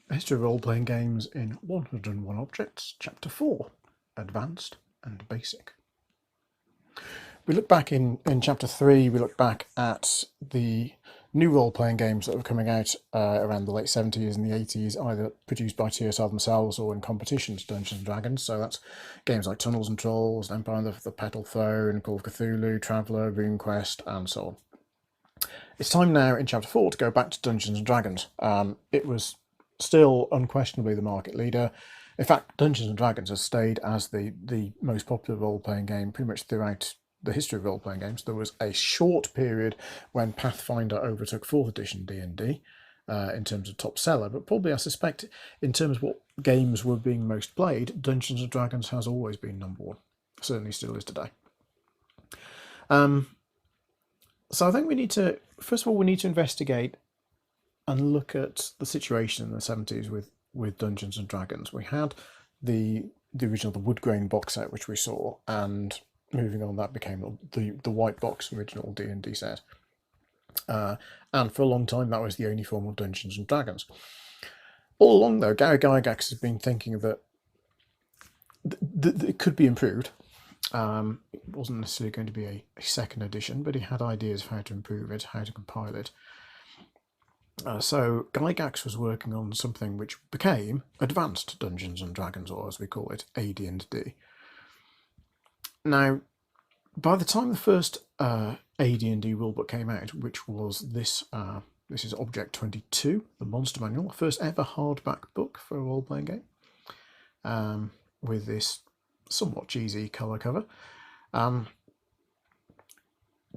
A History of Role-Playing Games in 101 Objects, Chapter 4, Advanced and Basic. We look back in Chapter 3, we look back at the new role-playing games that were coming out around the late 70s and the 80s, either produced by TSR themselves or in competition to Dungeons & Dragons. So that's games like Tunnels and Trolls, Empire of the Petal Throne, Call of Cthulhu, Traveller, RuneQuest, and so on. It's time now in Chapter 4 to go back to Dungeons & Dragons. It was still unquestionably the market leader. In fact, Dungeons & Dragons has stayed as the most popular role-playing game pretty much throughout the history of role-playing games. There was a short period when Pathfinder overtook 4th edition D&D in terms of top seller, but probably I suspect in terms of what games were being most played, Dungeons & Dragons has always been number one. Certainly still is today. So I think we need to, first of all, we need to investigate and look at the situation in the 70s with Dungeons and Dragons. We had the original, the wood grain box set, which we saw, and moving on, that became the white box original D&D set. And for a long time, that was the only form of Dungeons and Dragons. All along, though, Gary Gygax has been thinking that it could be improved. It wasn't necessarily going to be a second edition, but he had ideas of how to improve it, how to compile it. So Gygax was working on something which became Advanced Dungeons and Dragons, or as we call it, AD&D. Now, by the time the first AD&D rulebook came out, which was this is Object 22, the Monster Manual, the first ever hardback book for a role-playing game, with this somewhat cheesy colour cover.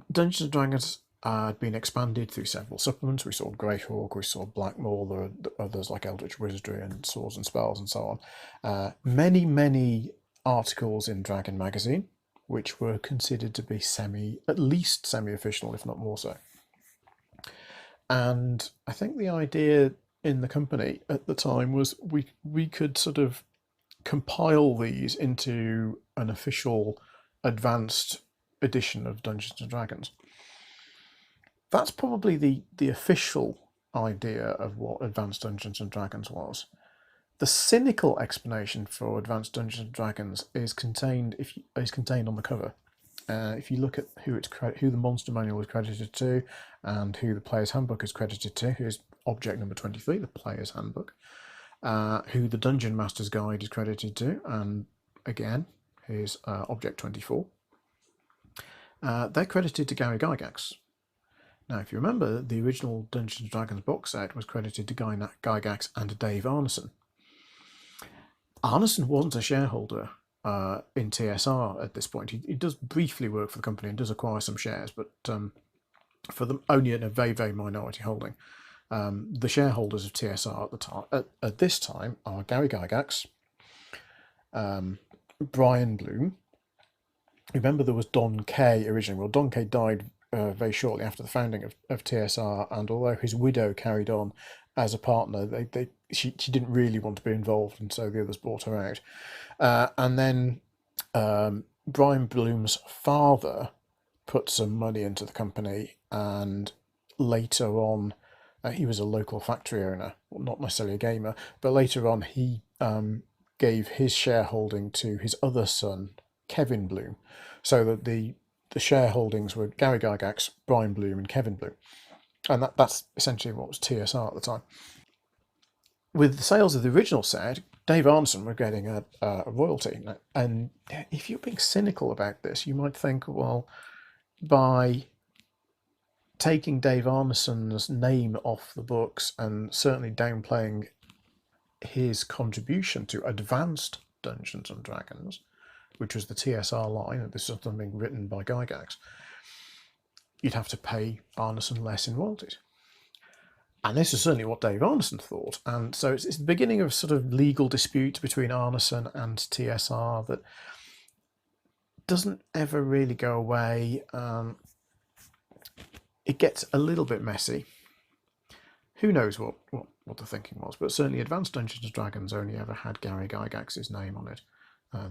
Dungeons and Dragons had been expanded through several supplements. We saw Greyhawk, we saw Blackmore, there are others like Eldritch Wizardry and Swords and Spells and so on. Many articles in Dragon magazine, which were considered to be at least semi-official, if not more so. And I think the idea in the company at the time was we could sort of compile these into an official advanced edition of Dungeons and Dragons. That's probably the official idea of what Advanced Dungeons and Dragons was. The cynical explanation for Advanced Dungeons and Dragons is contained on the cover. If you look at who the Monster Manual is credited to, and who the Player's Handbook is credited to, here's Object number 23, the Player's Handbook. Who the Dungeon Master's Guide is credited to, and again, here's Object 24. They're credited to Gary Gygax. Now, if you remember, the original Dungeons & Dragons box set was credited to Gygax and Dave Arneson. Arneson wasn't a shareholder in TSR at this point. He does briefly work for the company and does acquire some shares, but for them only in a very, very minority holding. The shareholders of TSR at this time are Gary Gygax, Brian Bloom. Remember, there was Don Kay originally. Well, Don Kay died very shortly after the founding of TSR, and although his widow carried on as a partner, she didn't really want to be involved, and so the others bought her out. And then Brian Bloom's father put some money into the company, and later on, he was a local factory owner, well, not necessarily a gamer, but later on he gave his shareholding to his other son, Kevin Bloom, so that the shareholdings were Gary Gygax, Brian Bloom, and Kevin Bloom. And that's essentially what was TSR at the time. With the sales of the original set, Dave Arneson were getting a royalty. And if you're being cynical about this, you might think, well, by taking Dave Arneson's name off the books and certainly downplaying his contribution to Advanced Dungeons and Dragons, which was the TSR line, and this is something written by Gygax, you'd have to pay Arneson less in royalties. And this is certainly what Dave Arneson thought. And so it's the beginning of a sort of legal dispute between Arneson and TSR that doesn't ever really go away. It gets a little bit messy. Who knows what the thinking was, but certainly Advanced Dungeons and Dragons only ever had Gary Gygax's name on it.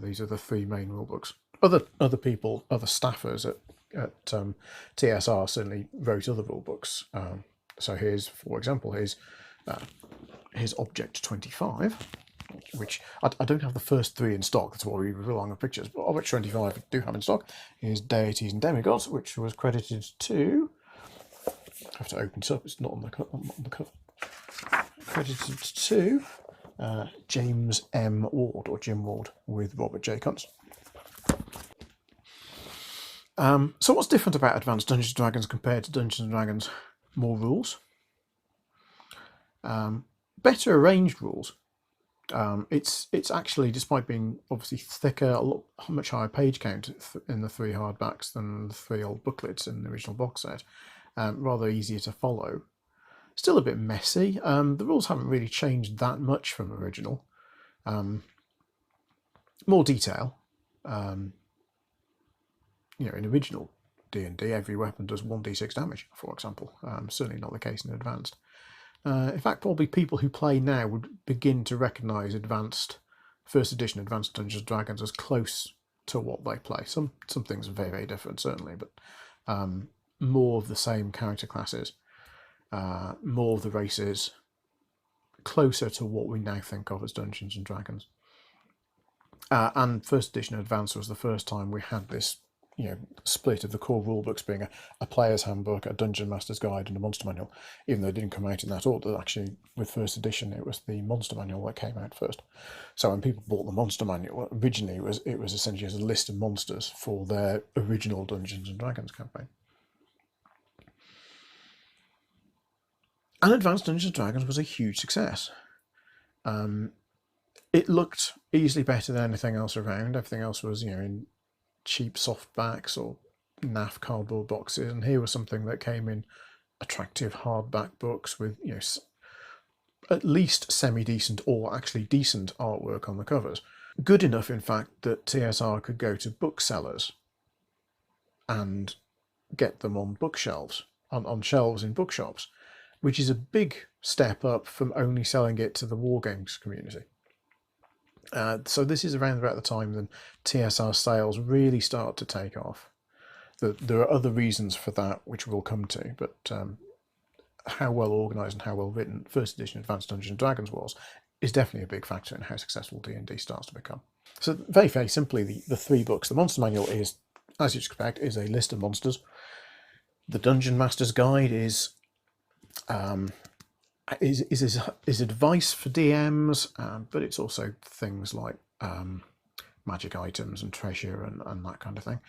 These are the three main rulebooks. Other people, other staffers at TSR certainly wrote other rulebooks. So here's, for example, his Object 25, which I don't have the first 3 in stock, that's why we rely on the pictures, but Object 25 I do have in stock, is Deities and Demigods, which was credited to, I have to open it up, it's not on the cover, credited to James M. Ward, or Jim Ward, with Robert J. Kuntz. So what's different about Advanced Dungeons & Dragons compared to Dungeons & Dragons? More rules. Better arranged rules. It's actually, despite being obviously thicker, much higher page count in the 3 hardbacks than the 3 old booklets in the original box set, rather easier to follow. Still a bit messy. The rules haven't really changed that much from original. More detail. In original D&D, every weapon does 1d6 damage, for example. Certainly not the case in Advanced. In fact, probably people who play now would begin to recognise first edition Advanced Dungeons & Dragons as close to what they play. Some things are very, very different, certainly, but more of the same character classes, more of the races, closer to what we now think of as Dungeons & Dragons. And first edition Advanced was the first time we had this split of the core rulebooks being a player's handbook, a dungeon master's guide, and a monster manual. Even though it didn't come out in that order, actually, with first edition, it was the monster manual that came out first. So when people bought the monster manual, originally it was essentially as a list of monsters for their original Dungeons and Dragons campaign. And Advanced Dungeons and Dragons was a huge success. It looked easily better than anything else around. Everything else was, in cheap softbacks or naff cardboard boxes, and here was something that came in attractive hardback books with at least semi-decent or actually decent artwork on the covers. Good enough, in fact, that TSR could go to booksellers and get them on bookshelves, on shelves in bookshops, which is a big step up from only selling it to the wargames community. So this is around about the time that TSR sales really start to take off. There are other reasons for that, which we'll come to, but how well organised and how well written first edition Advanced Dungeons & Dragons was is definitely a big factor in how successful D&D starts to become. So very, very simply, the 3 books. The Monster Manual is, as you'd expect, is a list of monsters. The Dungeon Master's Guide is advice for DMs, but it's also things like magic items and treasure and that kind of thing.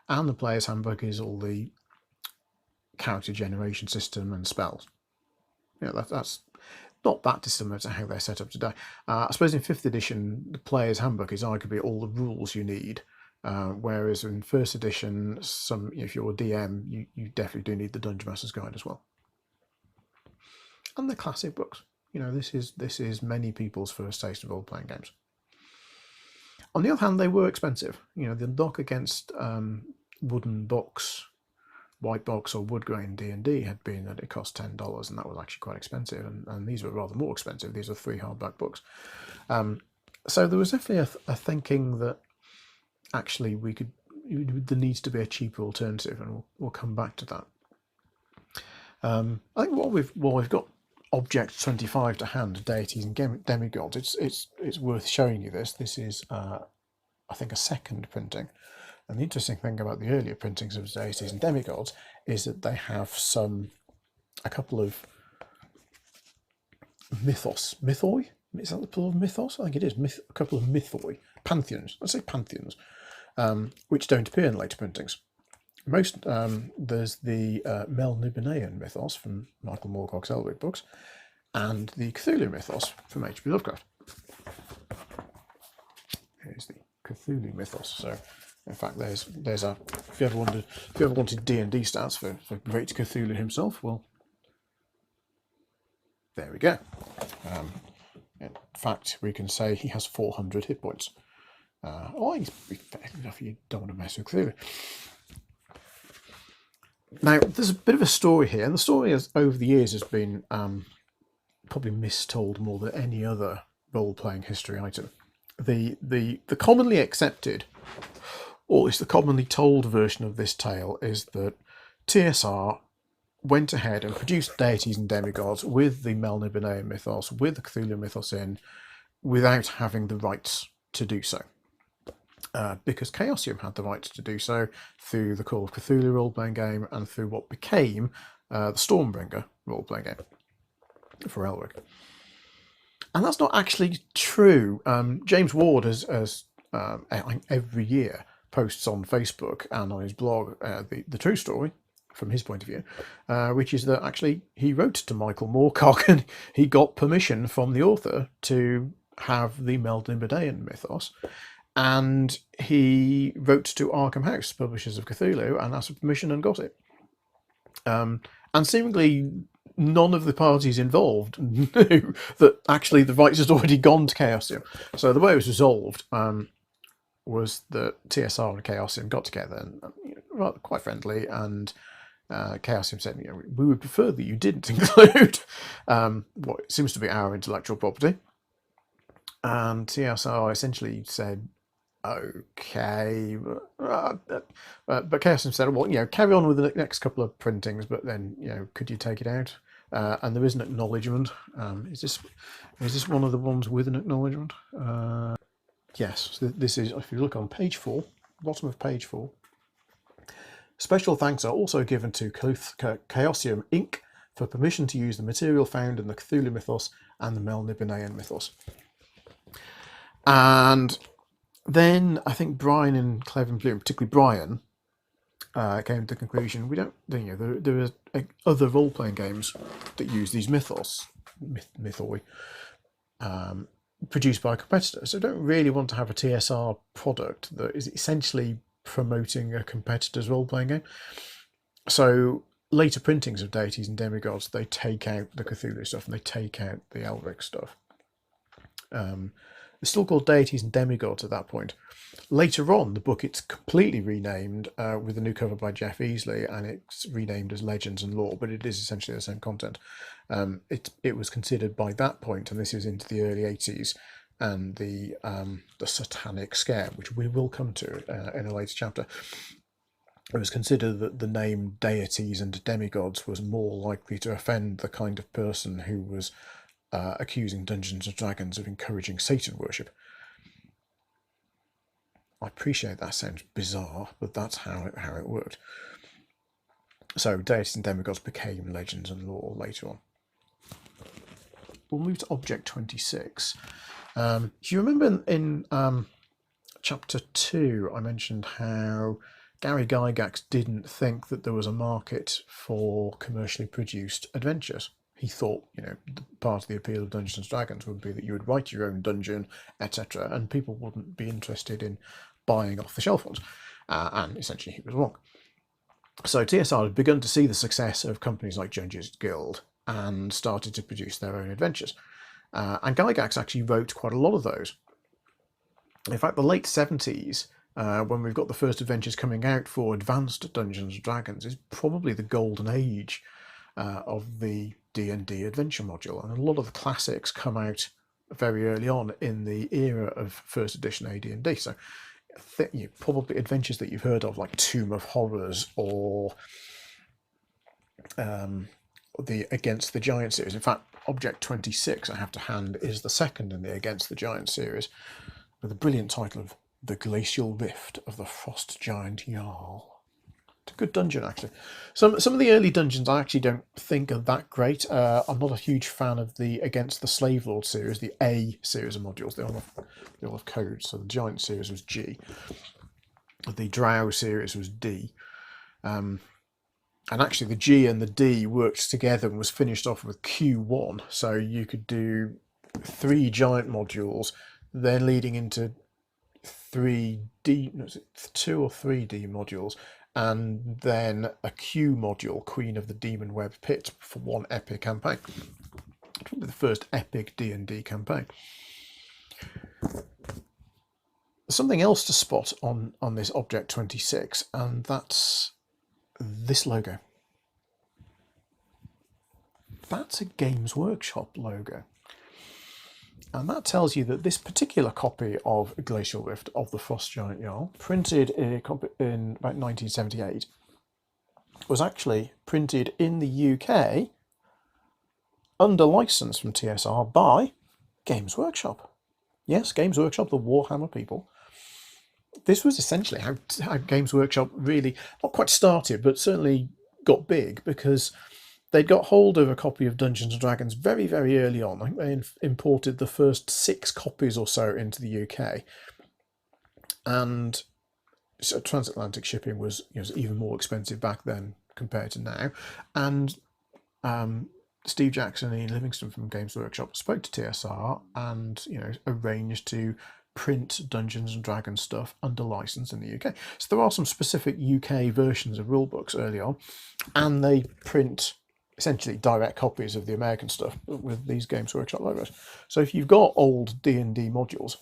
And the Player's Handbook is all the character generation system and spells. That's not that dissimilar to how they're set up today. I suppose in 5th edition, the Player's Handbook is arguably all the rules you need, whereas in 1st edition, if you're a DM, you definitely do need the Dungeon Master's Guide as well. And the classic books. This is many people's first taste of role-playing games. On the other hand, they were expensive. The knock against wooden box, white box, or wood grain D&D had been that it cost $10, and that was actually quite expensive. And these were rather more expensive. These are 3 hardback books. So there was definitely a thinking that actually there needs to be a cheaper alternative, and we'll come back to that. I think while we've got Object 25 to hand, Deities and Demigods, it's worth showing you this. This is, I think, a second printing. And the interesting thing about the earlier printings of Deities and Demigods is that they have a couple of Mythoi? Is that the plural of Mythos? I think it is. A couple of Mythoi. Pantheons. Let's say Pantheons, which don't appear in later printings. There's the Melnibonean Mythos from Michael Moorcock's Elric books, and the Cthulhu Mythos from H.P. Lovecraft. Here's the Cthulhu Mythos. So, in fact, there's a. If you ever wanted D&D stats for Great Cthulhu himself, well, there we go. In fact, we can say he has 400 hit points. He's fair enough. You don't want to mess with Cthulhu. Now, there's a bit of a story here, and the story over the years has been probably mistold more than any other role-playing history item. The commonly accepted, or at least the commonly told version of this tale, is that TSR went ahead and produced Deities and Demigods with the Melnibonean mythos, with the Cthulhu mythos in, without having the rights to do so. Because Chaosium had the rights to do so through the Call of Cthulhu role-playing game and through what became the Stormbringer role-playing game for Elric. And that's not actually true. James Ward has every year posts on Facebook and on his blog the true story from his point of view, which is that actually he wrote to Michael Moorcock and he got permission from the author to have the Melnibonean mythos, and he wrote to Arkham House, publishers of Cthulhu, and asked for permission and got it. And seemingly none of the parties involved knew that actually the rights had already gone to Chaosium. So the way it was resolved was that TSR and Chaosium got together and rather quite friendly, and Chaosium said, we would prefer that you didn't include what seems to be our intellectual property. And TSR essentially said, okay, but Chaosium said, well, carry on with the next couple of printings, but then, could you take it out? And there is an acknowledgement. Is this one of the ones with an acknowledgement? Yes, this is, if you look on page 4, bottom of page 4. Special thanks are also given to Chaosium Inc. for permission to use the material found in the Cthulhu mythos and the Melnibonean mythos. And then I think Brian and Clever and Blue, particularly Brian, came to the conclusion there are other role-playing games that use these mythoi, produced by competitors. So don't really want to have a TSR product that is essentially promoting a competitor's role-playing game. So later printings of Deities and Demigods, they take out the Cthulhu stuff and they take out the Elric stuff. It's still called Deities and Demigods at that point. Later on, the book, it's completely renamed with a new cover by Jeff Easley, and it's renamed as Legends and Lore, but it is essentially the same content. It was considered by that point, and this is into the early 80s, and the Satanic Scare, which we will come to in a later chapter. It was considered that the name Deities and Demigods was more likely to offend the kind of person who was accusing Dungeons and Dragons of encouraging Satan worship. I appreciate that sounds bizarre, but that's how it worked. So Deities and Demigods became Legends and Lore later on. We'll move to Object 26. Do you remember in chapter 2 I mentioned how Gary Gygax didn't think that there was a market for commercially produced adventures? He thought, part of the appeal of Dungeons and Dragons would be that you would write your own dungeon, etc., and people wouldn't be interested in buying off-the-shelf ones. And essentially he was wrong. So TSR had begun to see the success of companies like Judges Guild and started to produce their own adventures. And Gygax actually wrote quite a lot of those. In fact, the late 70s, when we've got the first adventures coming out for advanced Dungeons and Dragons, is probably the golden age of the D&D adventure module, and a lot of the classics come out very early on in the era of first edition AD&D. So probably adventures that you've heard of, like Tomb of Horrors or the Against the Giant series. In fact, Object 26 I have to hand is the second in the Against the Giant series, with a brilliant title of The Glacial Rift of the Frost Giant Jarl. It's a good dungeon, actually. Some of the early dungeons I actually don't think are that great. I'm not a huge fan of the Against the Slave Lord series, the A series of modules. They all have codes. So the Giant series was G. The Drow series was D. And actually the G and the D worked together and was finished off with Q1. So you could do 3 giant modules, then leading into 2 or 3D modules, and then a Q module, Queen of the Demon Web Pit, for one epic campaign. Probably the first epic D&D campaign. Something else to spot on this Object 26, and that's this logo. That's a Games Workshop logo. And that tells you that this particular copy of Glacial Rift of the Frost Giant Jarl, printed in about 1978, was actually printed in the UK under license from TSR by Games Workshop. Yes, Games Workshop, the Warhammer people. This was essentially how Games Workshop really, not quite started, but certainly got big, because they'd got hold of a copy of Dungeons and Dragons very, very early on. I think they imported the first 6 copies or so into the UK. And so transatlantic shipping was, even more expensive back then compared to now. And Steve Jackson and Ian Livingstone from Games Workshop spoke to TSR and arranged to print Dungeons and Dragons stuff under license in the UK. So there are some specific UK versions of rulebooks early on, and they print essentially direct copies of the American stuff with these Games Workshop logos. So if you've got old D&D modules,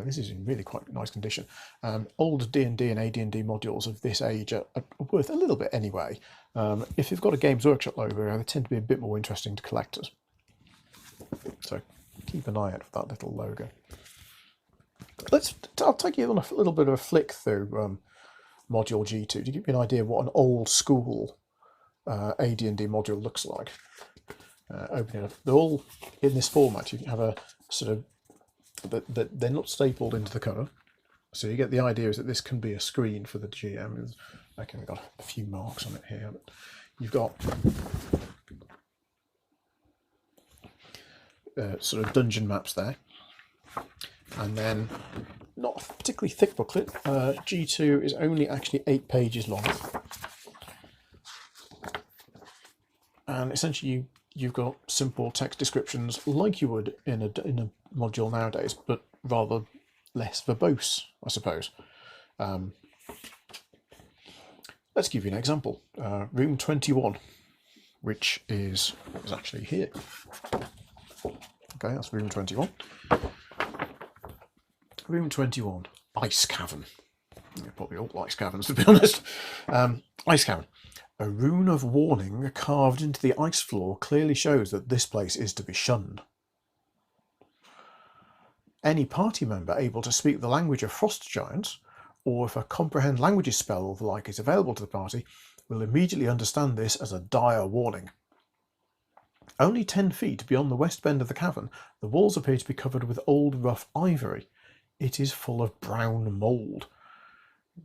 this is in really quite nice condition, old D&D and AD&D modules of this age are worth a little bit anyway. If you've got a Games Workshop logo, they tend to be a bit more interesting to collectors. So keep an eye out for that little logo. I'll take you on a little bit of a flick through Module G2 to give you an idea of what an old school AD&D module looks like. Open it up. They're all in this format. You can have a sort of, they're not stapled into the cover, so you get the idea is that this can be a screen for the GM. Okay, we've got a few marks on it here, but you've got sort of dungeon maps there, and then not a particularly thick booklet. G2 is only actually 8 pages long. And essentially you've got simple text descriptions like you would in a module nowadays, but rather less verbose, I suppose. Let's give you an example. Room 21, which is what was actually here. Okay, that's room 21. Room 21, Ice Cavern. Probably all ice caverns, to be honest. Ice Cavern. A rune of warning carved into the ice floor clearly shows that this place is to be shunned. Any party member able to speak the language of frost giants, or if a comprehend languages spell or the like is available to the party, will immediately understand this as a dire warning. Only 10 feet beyond the west bend of the cavern, the walls appear to be covered with old rough ivory. It is full of brown mould.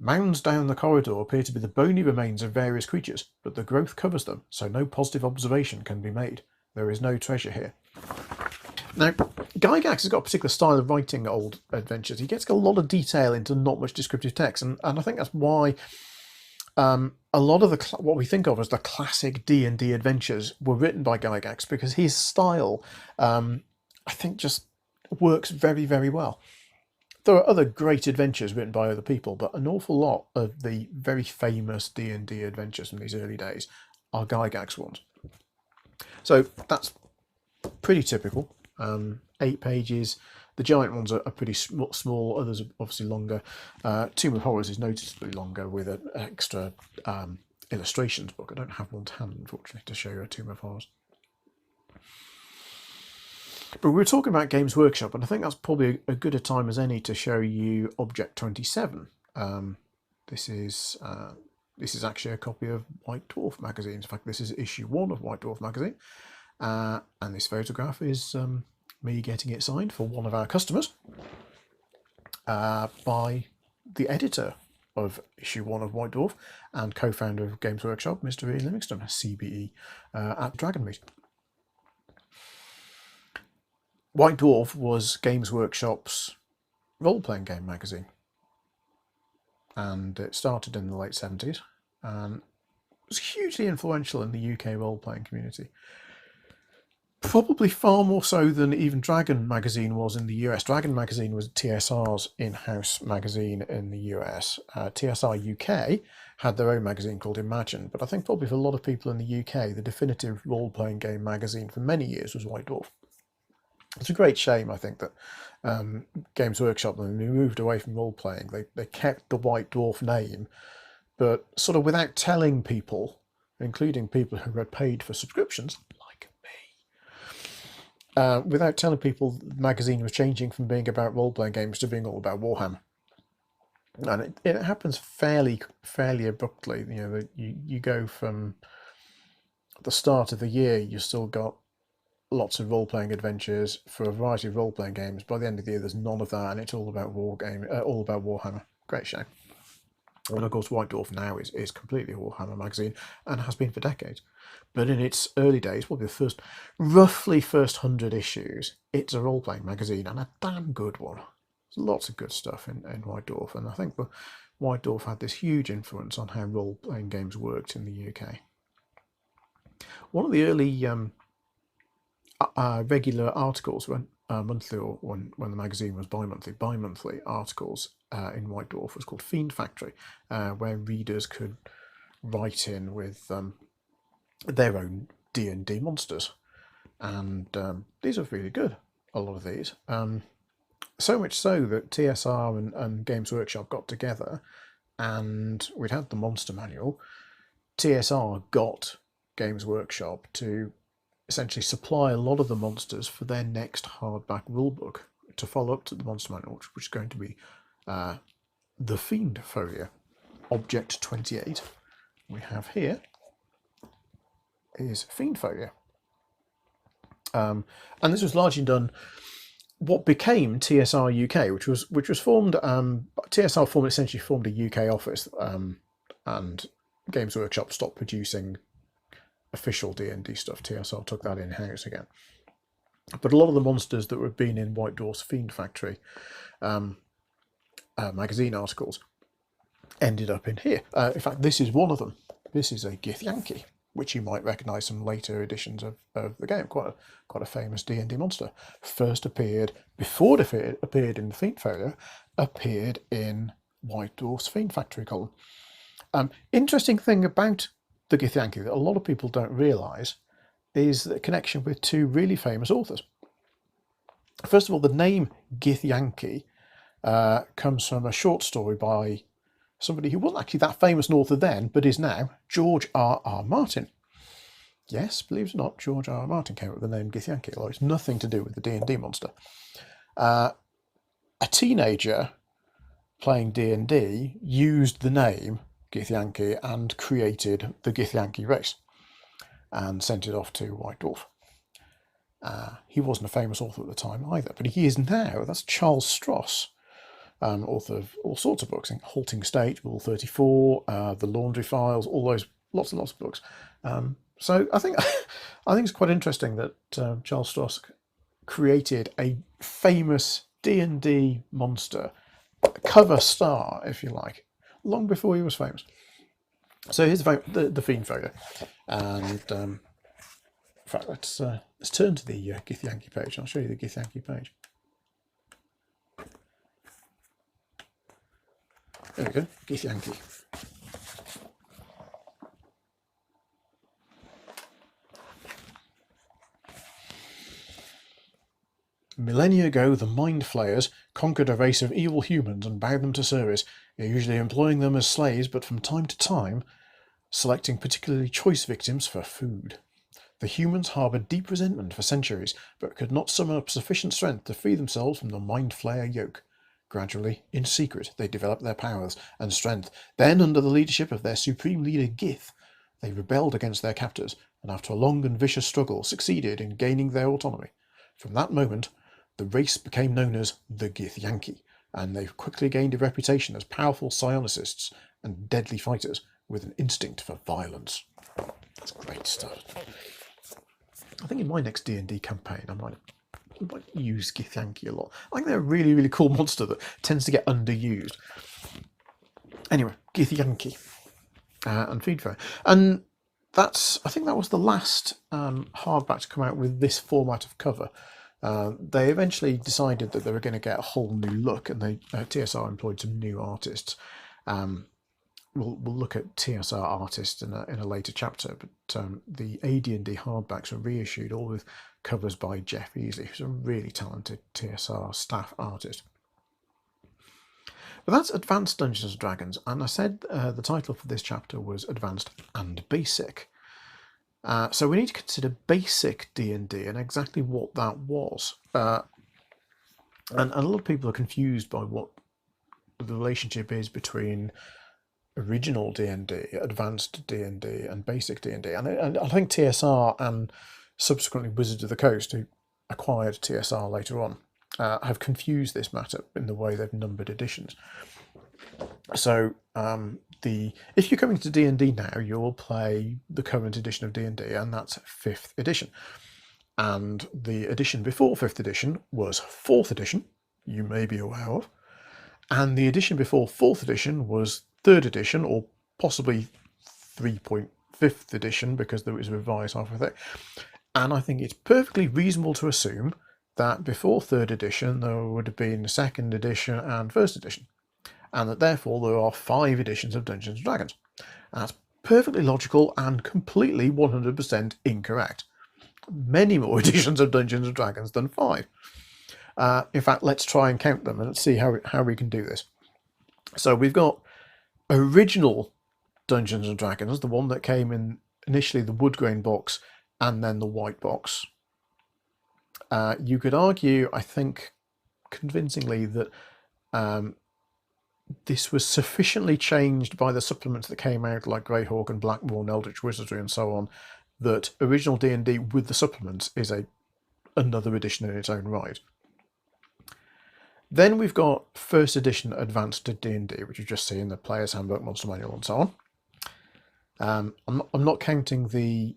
Mounds down the corridor appear to be the bony remains of various creatures, but the growth covers them, so no positive observation can be made. There is no treasure here. Now, Gygax has got a particular style of writing old adventures. He gets a lot of detail into not much descriptive text, and I think that's why a lot of what we think of as the classic D&D adventures were written by Gygax, because his style, I think, just works very, very well. There are other great adventures written by other people, but an awful lot of the very famous D&D adventures from these early days are Gygax ones. So that's pretty typical. 8 pages. The giant ones are pretty small, others are obviously longer. Tomb of Horrors is noticeably longer with an extra illustrations book. I don't have one to hand, unfortunately, to show you a Tomb of Horrors. But we were talking about Games Workshop, and I think that's probably a good a time as any to show you Object 27. This is actually a copy of White Dwarf magazine. In fact, this is issue 1 of White Dwarf magazine. And this photograph is me getting it signed for one of our customers by the editor of issue 1 of White Dwarf and co-founder of Games Workshop, Mr. Ian Livingstone, CBE, at Dragonmeet. White Dwarf was Games Workshop's role-playing game magazine, and it started in the late 70s and was hugely influential in the UK role-playing community. Probably far more so than even Dragon magazine was in the US. Dragon magazine was TSR's in-house magazine in the US. TSR UK had their own magazine called Imagine, but I think probably for a lot of people in the UK, the definitive role-playing game magazine for many years was White Dwarf. It's a great shame, I think, that Games Workshop, when they moved away from role-playing, they kept the White Dwarf name, but sort of without telling people, including people who had paid for subscriptions, like me, without telling people the magazine was changing from being about role-playing games to being all about Warhammer. and it happens fairly abruptly. You know, you go from the start of the year, you've still got lots of role-playing adventures for a variety of role-playing games. By the end of the year, there's none of that, and it's all about all about Warhammer. Great shame. And of course, White Dwarf now is completely a Warhammer magazine and has been for decades. But in its early days, probably the roughly first 100 issues, it's a role-playing magazine, and a damn good one. There's lots of good stuff in White Dwarf, and I think the White Dwarf had this huge influence on how role-playing games worked in the UK. One of the early regular articles, when monthly, or when the magazine was bi-monthly articles in White Dwarf was called Fiend Factory, where readers could write in with their own D&D monsters, and these are really good, a lot of these. So much so that TSR and Games Workshop got together, and we'd had the monster manual. TSR got Games Workshop to essentially supply a lot of the monsters for their next hardback rulebook to follow up to the monster manual, which is going to be the Fiend Folio, Object 28. We have here is Fiend Folio. And this was largely done what became TSR UK, which was formed. TSR essentially formed a UK office, and Games Workshop stopped producing official D&D stuff. TSR took that in-house again. But a lot of the monsters that had been in White Dwarf's Fiend Factory magazine articles ended up in here. In fact, this is one of them. This is a Githyanki, which you might recognise from later editions of the game. Quite a famous D&D monster. First appeared, before it appeared in the Fiend Folio, appeared in White Dwarf's Fiend Factory column. Interesting thing about the Githyanki that a lot of people don't realise is the connection with two really famous authors. First of all, the name Githyanki comes from a short story by somebody who wasn't actually that famous an author then, but is now, George R.R. Martin. Yes, believe it or not, George R.R. Martin came up with the name Githyanki, although it's nothing to do with the D&D monster. A teenager playing D&D used the name Githyanki and created the Githyanki race and sent it off to White Dwarf. He wasn't a famous author at the time either, but he is now. That's Charles Stross, author of all sorts of books, Halting State, Rule 34, The Laundry Files, all those, lots and lots of books. So I think it's quite interesting that Charles Stross created a famous D&D monster, cover star, if you like, long before he was famous. So here's the Fiend Folio, and in fact, let's turn to the Githyanki page. I'll show you the Githyanki page. There we go, Githyanki. Millennia ago, the Mind Flayers conquered a race of evil humans and bound them to service, usually employing them as slaves, but from time to time selecting particularly choice victims for food. The humans harboured deep resentment for centuries, but could not summon up sufficient strength to free themselves from the Mind Flayer yoke. Gradually, in secret, they developed their powers and strength. Then, under the leadership of their supreme leader Gith, they rebelled against their captors, and after a long and vicious struggle, succeeded in gaining their autonomy. From that moment, the race became known as the Githyanki, and they quickly gained a reputation as powerful psionicists and deadly fighters with an instinct for violence. That's great stuff. I think in my next D&D campaign, I might use Githyanki a lot. I think they're a really, really cool monster that tends to get underused. Anyway, Githyanki and Fiend Folio. And I think that was the last hardback to come out with this format of cover. They eventually decided that they were going to get a whole new look, and TSR employed some new artists. We'll look at TSR artists in a later chapter, but the AD&D hardbacks were reissued, all with covers by Jeff Easley, who's a really talented TSR staff artist. But that's Advanced Dungeons and Dragons, and I said the title for this chapter was Advanced and Basic. So we need to consider basic D&D and exactly what that was. And a lot of people are confused by what the relationship is between original D&D, advanced D&D, and basic D&D. And I think TSR and subsequently Wizards of the Coast, who acquired TSR later on, have confused this matter in the way they've numbered editions. So if you're coming to D&D now, you'll play the current edition of D&D, and that's 5th edition. And the edition before 5th edition was 4th edition, you may be aware of. And the edition before 4th edition was 3rd edition, or possibly 3.5th edition, because it was revised halfway through. And I think it's perfectly reasonable to assume that before 3rd edition there would have been 2nd edition and 1st edition, and that therefore there are 5 editions of Dungeons & Dragons. And that's perfectly logical and completely 100% incorrect. Many more editions of Dungeons & Dragons than 5. In fact, let's try and count them and let's see how we can do this. So we've got original Dungeons & Dragons, the one that came in initially the wood grain box and then the white box. You could argue, I think, convincingly that this was sufficiently changed by the supplements that came out, like Greyhawk and Blackmore, Eldritch Wizardry and so on, that original D&D with the supplements is another edition in its own right. Then we've got 1st edition Advanced D&D, which you just see in the Player's Handbook, Monster Manual, and so on. I'm not counting the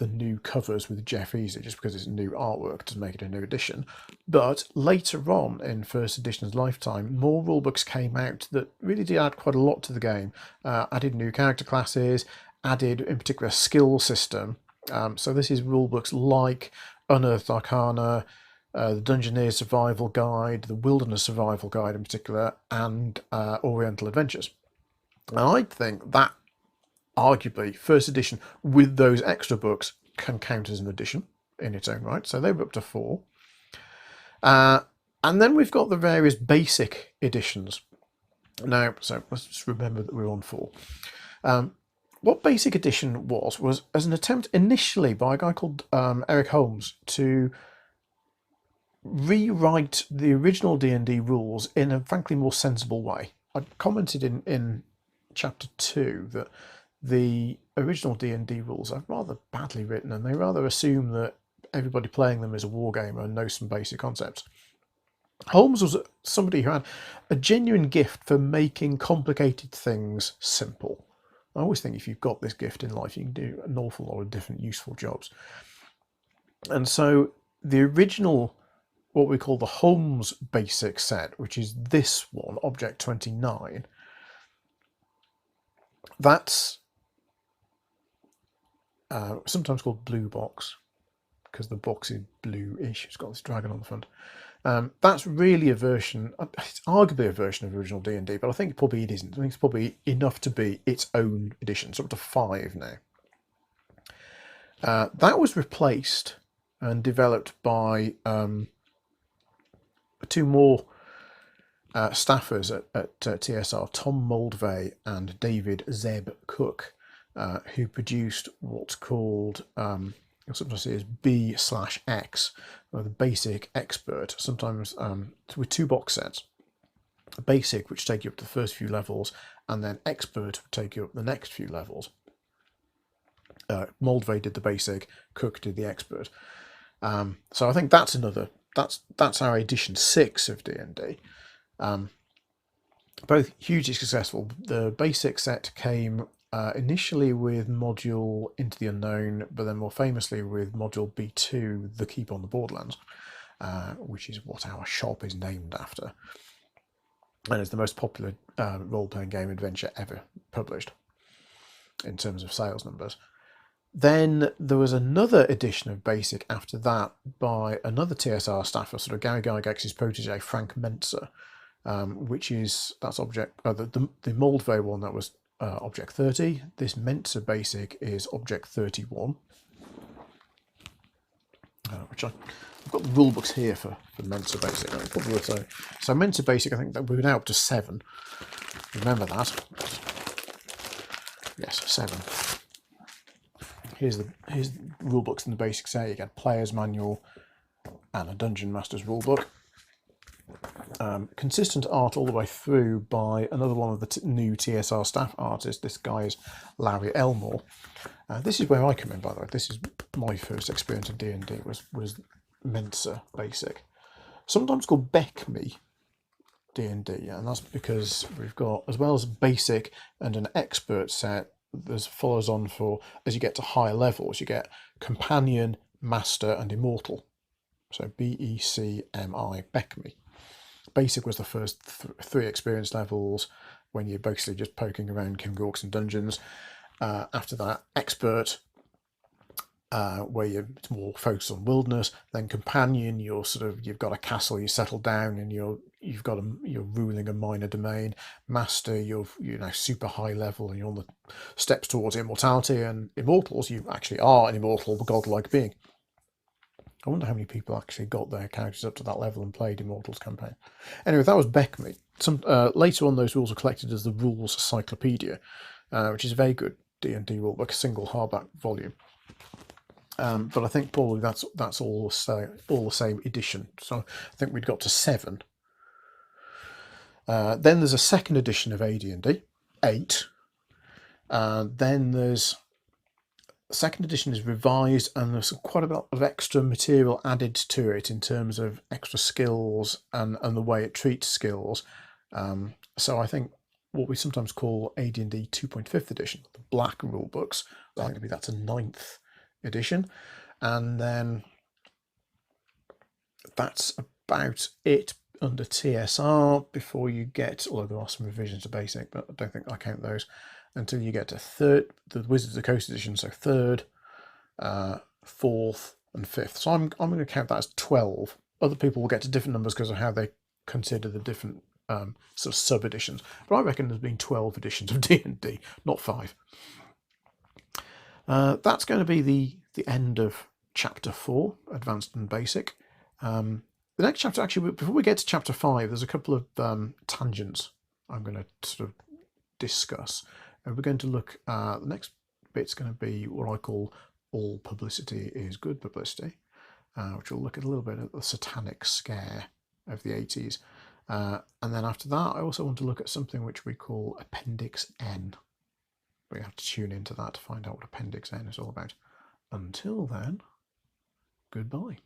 new covers with Jeff Easy, just because it's new artwork to make it a new edition. But later on in 1st edition's lifetime, more rulebooks came out that really did add quite a lot to the game. Added new character classes, added in particular a skill system. So this is rulebooks like Unearthed Arcana, the Dungeoneer's Survival Guide, the Wilderness Survival Guide in particular, and Oriental Adventures. And I think that arguably 1st edition with those extra books can count as an edition in its own right. So they were up to 4. And then we've got the various basic editions. Now, so let's just remember that we're on 4. What basic edition was as an attempt initially by a guy called Eric Holmes to rewrite the original D&D rules in a frankly more sensible way. I commented in chapter 2 that the original D&D rules are rather badly written, and they rather assume that everybody playing them is a wargamer and knows some basic concepts. Holmes was somebody who had a genuine gift for making complicated things simple. I always think if you've got this gift in life, you can do an awful lot of different useful jobs. And so the original, what we call the Holmes basic set, which is this one, Object 29, that's sometimes called Blue Box, because the box is bluish. It's got this dragon on the front. That's really a version, it's arguably a version of original D&D, but I think probably it isn't. I think it's probably enough to be its own edition. It's up to 5 now. That was replaced and developed by 2 more staffers at TSR, Tom Moldvay and David Zeb Cook, who produced what's called, you'll sometimes see as B/X, or the Basic Expert, sometimes with 2 box sets. A Basic, which take you up to the first few levels, and then Expert would take you up the next few levels. Moldvay did the Basic, Cook did the Expert. So I think that's our edition 6 of D&D. Both hugely successful. The Basic set came initially with module Into the Unknown, but then more famously with module B2, The Keep on the Borderlands, which is what our shop is named after. And it's the most popular role-playing game adventure ever published in terms of sales numbers. Then there was another edition of Basic after that by another TSR staffer, sort of Gary Gygax's protege, Frank Mentzer, that's object, the Moldvay one, that was Object 30. This Mentzer Basic is Object 31, which I've got the rule books here for Mentzer Basic. So Mentzer Basic, I think that we're now up to 7. Remember that. Yes, 7. Here's the rule books in the Basic set. You get Player's Manual and a Dungeon Master's rulebook. consistent art all the way through by another one of the new TSR staff artists. This guy is Larry Elmore. This is where I come in, by the way. This is my first experience of D&D was Mensa Basic, sometimes called BECME D&D, and that's because we've got, as well as basic and an expert set, there's follows on for, as you get to higher levels, you get companion, master, and immortal. So BECMI, BECME. Basic was the first three experience levels when you're basically just poking around King Orcs and dungeons. After that, expert, where it's more focused on wilderness. Then companion, you've got a castle, you settle down, and you're ruling a minor domain. Master, you're now super high level, and you're on the steps towards immortality. And immortals, you actually are an immortal, godlike being. I wonder how many people actually got their characters up to that level and played Immortals campaign. Anyway, that was BECME. Later on, those rules were collected as the Rules Cyclopedia, which is a very good D&D rulebook, a single hardback volume. But I think probably that's all the same edition. So I think we'd got to 7. Then there's a second edition of AD&D, 8. Then there's second edition is revised, and there's quite a lot of extra material added to it in terms of extra skills and the way it treats skills. So I think what we sometimes call AD&D 2.5th edition, the black rule books, I think maybe that's a 9th edition. And then that's about it under TSR before you get, although there are some revisions to basic, but I don't think I count those, until you get to the Wizards of the Coast edition, so 3rd, 4th, and 5th. So I'm going to count that as 12. Other people will get to different numbers because of how they consider the different sort of sub-editions. But I reckon there's been 12 editions of D&D, not 5. That's going to be the end of Chapter 4, Advanced and Basic. The next chapter, actually, before we get to Chapter 5, there's a couple of tangents I'm going to sort of discuss. We're going to look at, the next bit's going to be what I call all publicity is good publicity, which will look at a little bit at the satanic scare of the 80s. And then after that, I also want to look at something which we call Appendix N. We have to tune into that to find out what Appendix N is all about. Until then, goodbye.